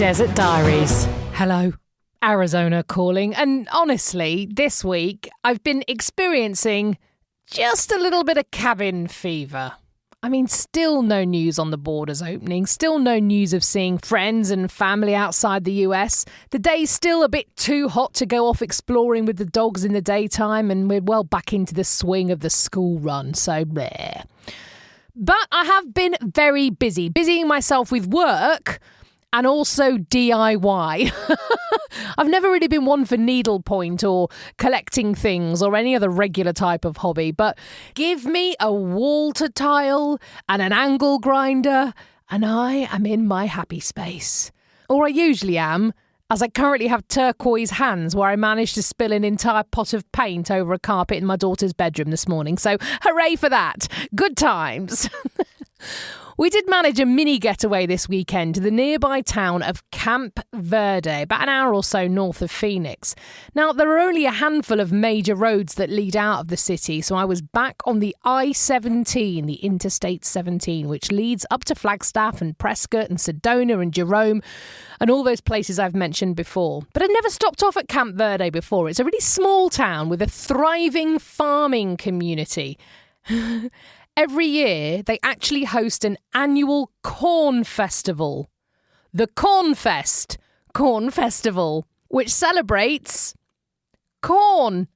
Desert Diaries. Hello, Arizona calling. And honestly, this week I've been experiencing just a little bit of cabin fever. I mean, still no news on the borders opening, still no news of seeing friends and family outside the US. The day's still a bit too hot to go off exploring with the dogs in the daytime, and we're well back into the swing of the school run, so bleh. But I have been very busy, busying myself with work and also DIY. I've never really been one for needlepoint or collecting things or any other regular type of hobby, but give me a wall to tile and an angle grinder and I am in my happy space. Or I usually am, as I currently have turquoise hands where I managed to spill an entire pot of paint over a carpet in my daughter's bedroom this morning. So hooray for that. Good times. We did manage a mini getaway this weekend to the nearby town of Camp Verde, about an hour or so north of Phoenix. Now, there are only a handful of major roads that lead out of the city, so I was back on the I-17, the Interstate 17, which leads up to Flagstaff and Prescott and Sedona and Jerome and all those places I've mentioned before. But I'd never stopped off at Camp Verde before. It's a really small town with a thriving farming community. Every year, they actually host an annual corn festival. The Corn Festival, which celebrates corn.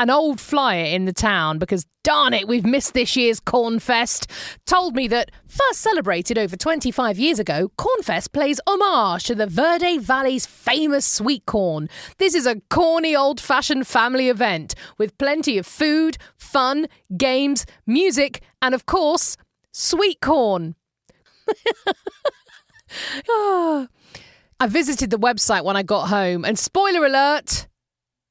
An old flyer in the town, because darn it, we've missed this year's Cornfest, told me that, first celebrated over 25 years ago, Cornfest plays homage to the Verde Valley's famous sweet corn. This is a corny, old-fashioned family event with plenty of food, fun, games, music, and of course, sweet corn. I visited the website when I got home, and spoiler alert,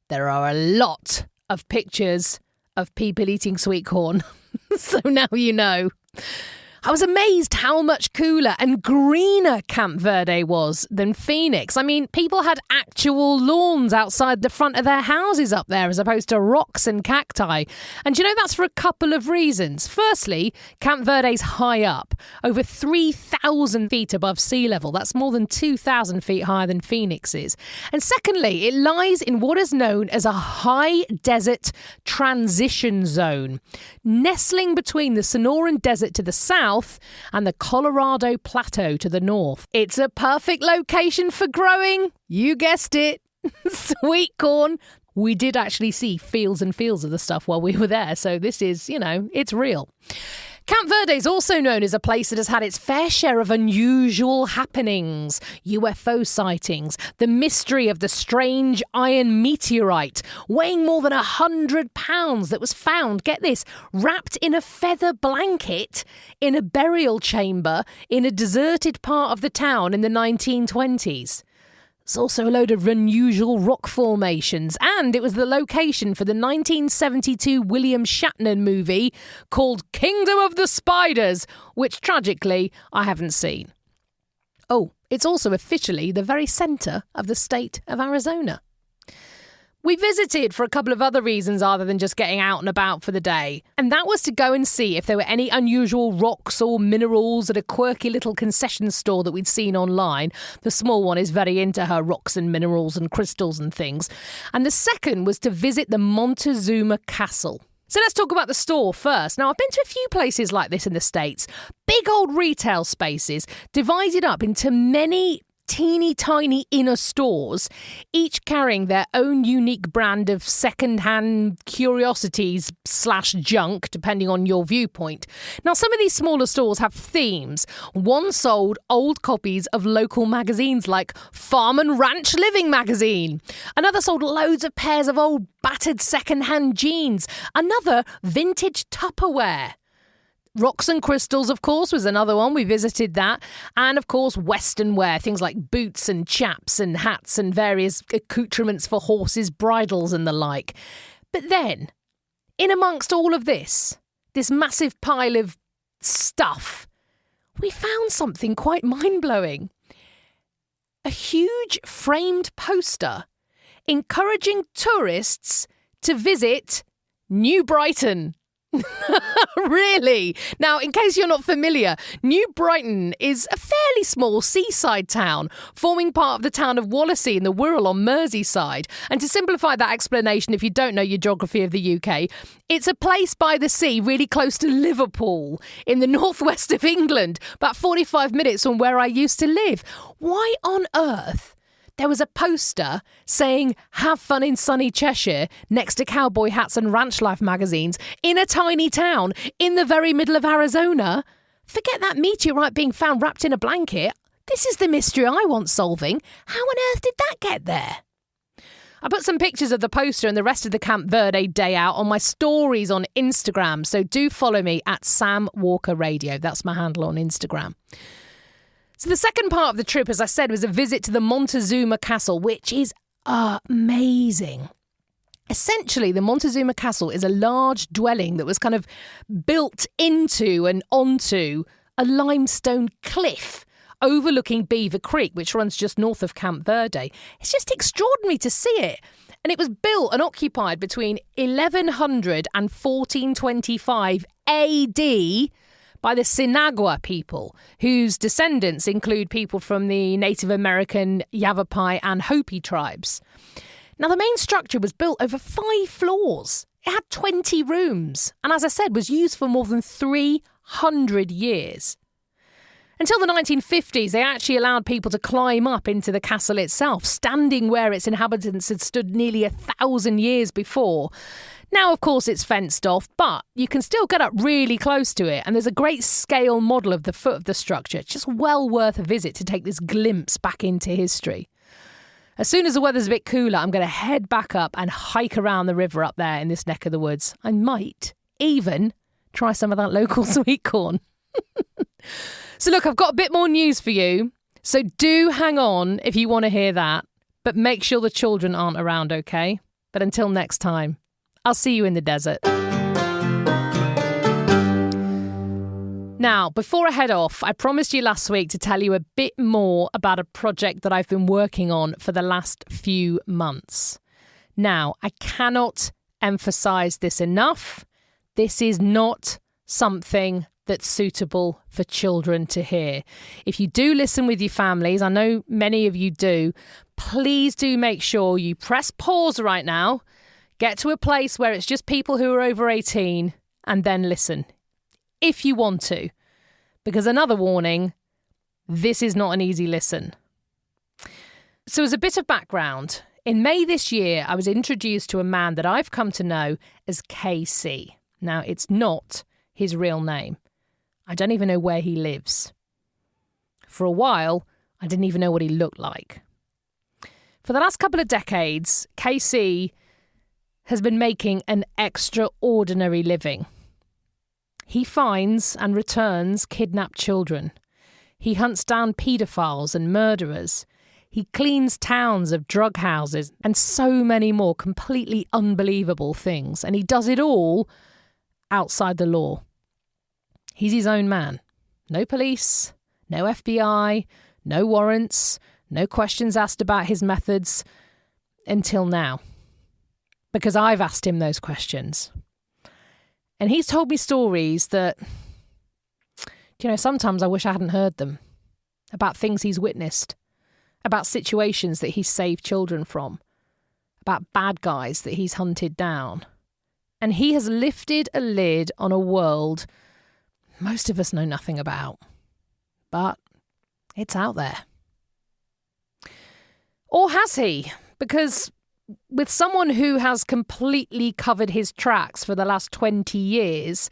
there are a lot of pictures of people eating sweet corn. So now you know. I was amazed how much cooler and greener Camp Verde was than Phoenix. I mean, people had actual lawns outside the front of their houses up there as opposed to rocks and cacti. And you know, that's for a couple of reasons. Firstly, Camp Verde's high up, over 3,000 feet above sea level. That's more than 2,000 feet higher than Phoenix is. And secondly, it lies in what is known as a high desert transition zone, nestling between the Sonoran Desert to the south and the Colorado Plateau to the north. It's a perfect location for growing, you guessed it, sweet corn. We did actually see fields and fields of the stuff while we were there, so this is, you know, it's real. Camp Verde is also known as a place that has had its fair share of unusual happenings, UFO sightings, the mystery of the strange iron meteorite weighing more than 100 pounds that was found, get this, wrapped in a feather blanket in a burial chamber in a deserted part of the town in the 1920s. There's also a load of unusual rock formations, and it was the location for the 1972 William Shatner movie called Kingdom of the Spiders, which tragically I haven't seen. Oh, it's also officially the very centre of the state of Arizona. We visited for a couple of other reasons other than just getting out and about for the day. And that was to go and see if there were any unusual rocks or minerals at a quirky little concession store that we'd seen online. The small one is very into her rocks and minerals and crystals and things. And the second was to visit the Montezuma Castle. So let's talk about the store first. Now, I've been to a few places like this in the States. Big old retail spaces divided up into many teeny tiny inner stores, each carrying their own unique brand of second-hand curiosities / junk, depending on your viewpoint. Now, some of these smaller stores have themes. One sold old copies of local magazines like Farm and Ranch Living magazine. Another sold loads of pairs of old battered second-hand jeans. Another vintage Tupperware. Rocks and crystals, of course, was another one. We visited that. And, of course, Western wear, things like boots and chaps and hats and various accoutrements for horses' bridles and the like. But then, in amongst all of this massive pile of stuff, we found something quite mind-blowing. A huge framed poster encouraging tourists to visit New Brighton. Really? Now, in case you're not familiar, New Brighton is a fairly small seaside town, forming part of the town of Wallasey in the Wirral on Merseyside. And to simplify that explanation, if you don't know your geography of the UK, it's a place by the sea really close to Liverpool in the northwest of England, about 45 minutes from where I used to live. Why on earth there was a poster saying, "Have fun in sunny Cheshire," next to cowboy hats and ranch life magazines in a tiny town in the very middle of Arizona? Forget that meteorite being found wrapped in a blanket. This is the mystery I want solving. How on earth did that get there? I put some pictures of the poster and the rest of the Camp Verde day out on my stories on Instagram, so do follow me at Sam Walker Radio. That's my handle on Instagram. So the second part of the trip, as I said, was a visit to the Montezuma Castle, which is amazing. Essentially, the Montezuma Castle is a large dwelling that was kind of built into and onto a limestone cliff overlooking Beaver Creek, which runs just north of Camp Verde. It's just extraordinary to see it. And it was built and occupied between 1100 and 1425 AD by the Sinagua people, whose descendants include people from the Native American, Yavapai and Hopi tribes. Now, the main structure was built over 5 floors. It had 20 rooms and, as I said, was used for more than 300 years. Until the 1950s, they actually allowed people to climb up into the castle itself, standing where its inhabitants had stood nearly 1,000 years before. Now, of course, it's fenced off, but you can still get up really close to it, and there's a great scale model of the foot of the structure. It's just well worth a visit to take this glimpse back into history. As soon as the weather's a bit cooler, I'm going to head back up and hike around the river up there in this neck of the woods. I might even try some of that local sweet corn. So look, I've got a bit more news for you, so do hang on if you want to hear that, but make sure the children aren't around, okay? But until next time, I'll see you in the desert. Now, before I head off, I promised you last week to tell you a bit more about a project that I've been working on for the last few months. Now, I cannot emphasise this enough. This is not something that's suitable for children to hear. If you do listen with your families, I know many of you do, please do make sure you press pause right now, get to a place where it's just people who are over 18, and then listen, if you want to. Because another warning, this is not an easy listen. So as a bit of background, in May this year, I was introduced to a man that I've come to know as KC. Now, it's not his real name. I don't even know where he lives. For a while, I didn't even know what he looked like. For the last couple of decades, KC has been making an extraordinary living. He finds and returns kidnapped children. He hunts down paedophiles and murderers. He cleans towns of drug houses and so many more completely unbelievable things. And he does it all outside the law. He's his own man. No police, no FBI, no warrants, no questions asked about his methods until now. Because I've asked him those questions. And he's told me stories that, sometimes I wish I hadn't heard them. About things he's witnessed. About situations that he's saved children from. About bad guys that he's hunted down. And he has lifted a lid on a world most of us know nothing about. But it's out there. Or has he? Because with someone who has completely covered his tracks for the last 20 years,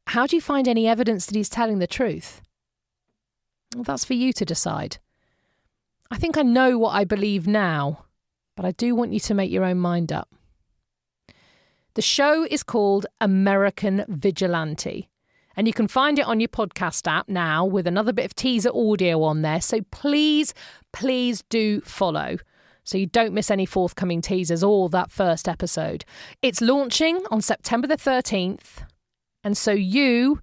how do you find any evidence that he's telling the truth? Well, that's for you to decide. I think I know what I believe now, but I do want you to make your own mind up. The show is called American Vigilante, and you can find it on your podcast app now with another bit of teaser audio on there. So please, please do follow so you don't miss any forthcoming teasers or that first episode. It's launching on September the 13th, and so you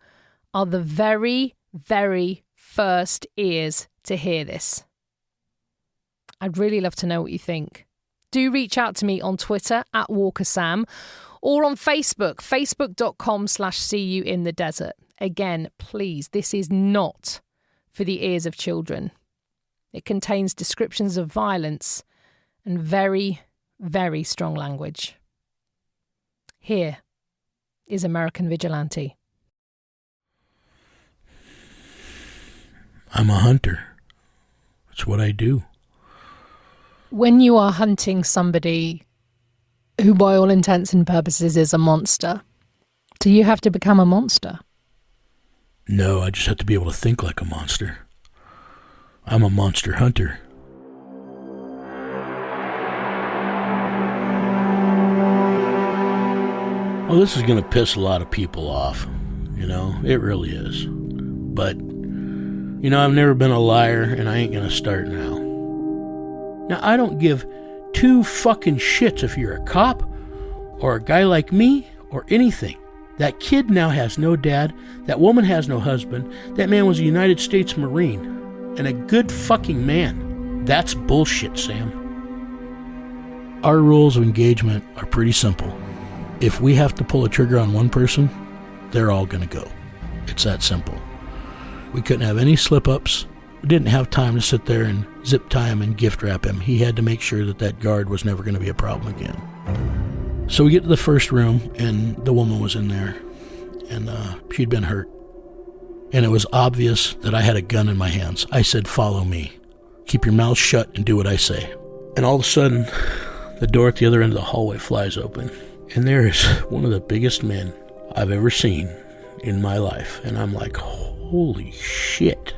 are the very, very first ears to hear this. I'd really love to know what you think. Do reach out to me on Twitter @WalkerSam, or on Facebook, facebook.com/seeyouinthedesert. Again, please, this is not for the ears of children. It contains descriptions of violence and very, very strong language. Here is American Vigilante. I'm a hunter. It's what I do. When you are hunting somebody who by all intents and purposes is a monster, do you have to become a monster? No, I just have to be able to think like a monster. I'm a monster hunter. Well, this is going to piss a lot of people off. It really is. But, I've never been a liar, and I ain't going to start now. Now, I don't give two fucking shits if you're a cop or a guy like me or anything. That kid now has no dad. That woman has no husband. That man was a United States Marine and a good fucking man. That's bullshit, Sam. Our rules of engagement are pretty simple. If we have to pull a trigger on one person, they're all going to go. It's that simple. We couldn't have any slip-ups. We didn't have time to sit there and zip tie him and gift wrap him. He had to make sure that guard was never going to be a problem again. So we get to the first room, and the woman was in there, and she'd been hurt. And it was obvious that I had a gun in my hands. I said, "Follow me. Keep your mouth shut and do what I say." And all of a sudden, the door at the other end of the hallway flies open, and there is one of the biggest men I've ever seen in my life. And I'm like, holy shit.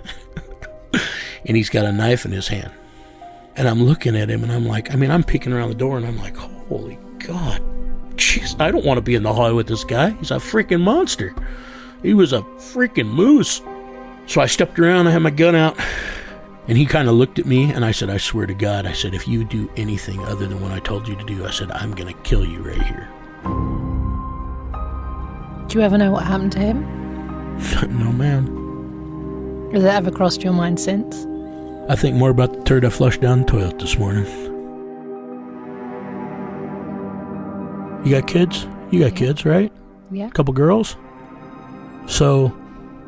And he's got a knife in his hand. And I'm looking at him, and I'm like, I'm peeking around the door, and I'm like, holy God. Jeez, I don't want to be in the hallway with this guy. He's a freaking monster. He was a freaking moose. So I stepped around, I had my gun out, and he kind of looked at me, and I said, "I swear to God," I said, "if you do anything other than what I told you to do," I said, "I'm going to kill you right here." Do you ever know what happened to him? No, ma'am. Has it ever crossed your mind since? I think more about the turd I flushed down the toilet this morning. You got kids? You got kids, right? Yeah. A couple girls? So,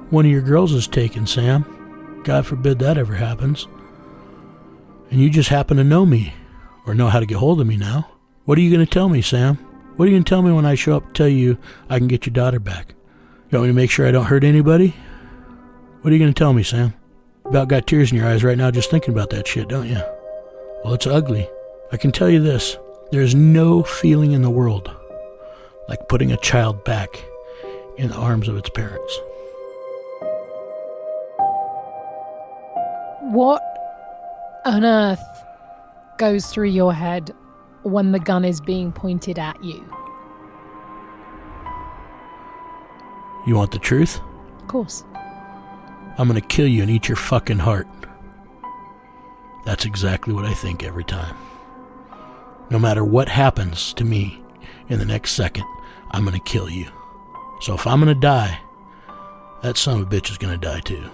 one of your girls is taken, Sam. God forbid that ever happens. And you just happen to know me, or know how to get hold of me now. What are you going to tell me, Sam? What are you going to tell me when I show up to tell you I can get your daughter back? You want me to make sure I don't hurt anybody? What are you going to tell me, Sam? About got tears in your eyes right now just thinking about that shit, don't you? Well, it's ugly. I can tell you this. There's no feeling in the world like putting a child back in the arms of its parents. What on earth goes through your head when the gun is being pointed at you? You want the truth? Of course. I'm gonna kill you and eat your fucking heart. That's exactly what I think every time. No matter what happens to me in the next second, I'm gonna kill you. So if I'm gonna die, that son of a bitch is gonna die too.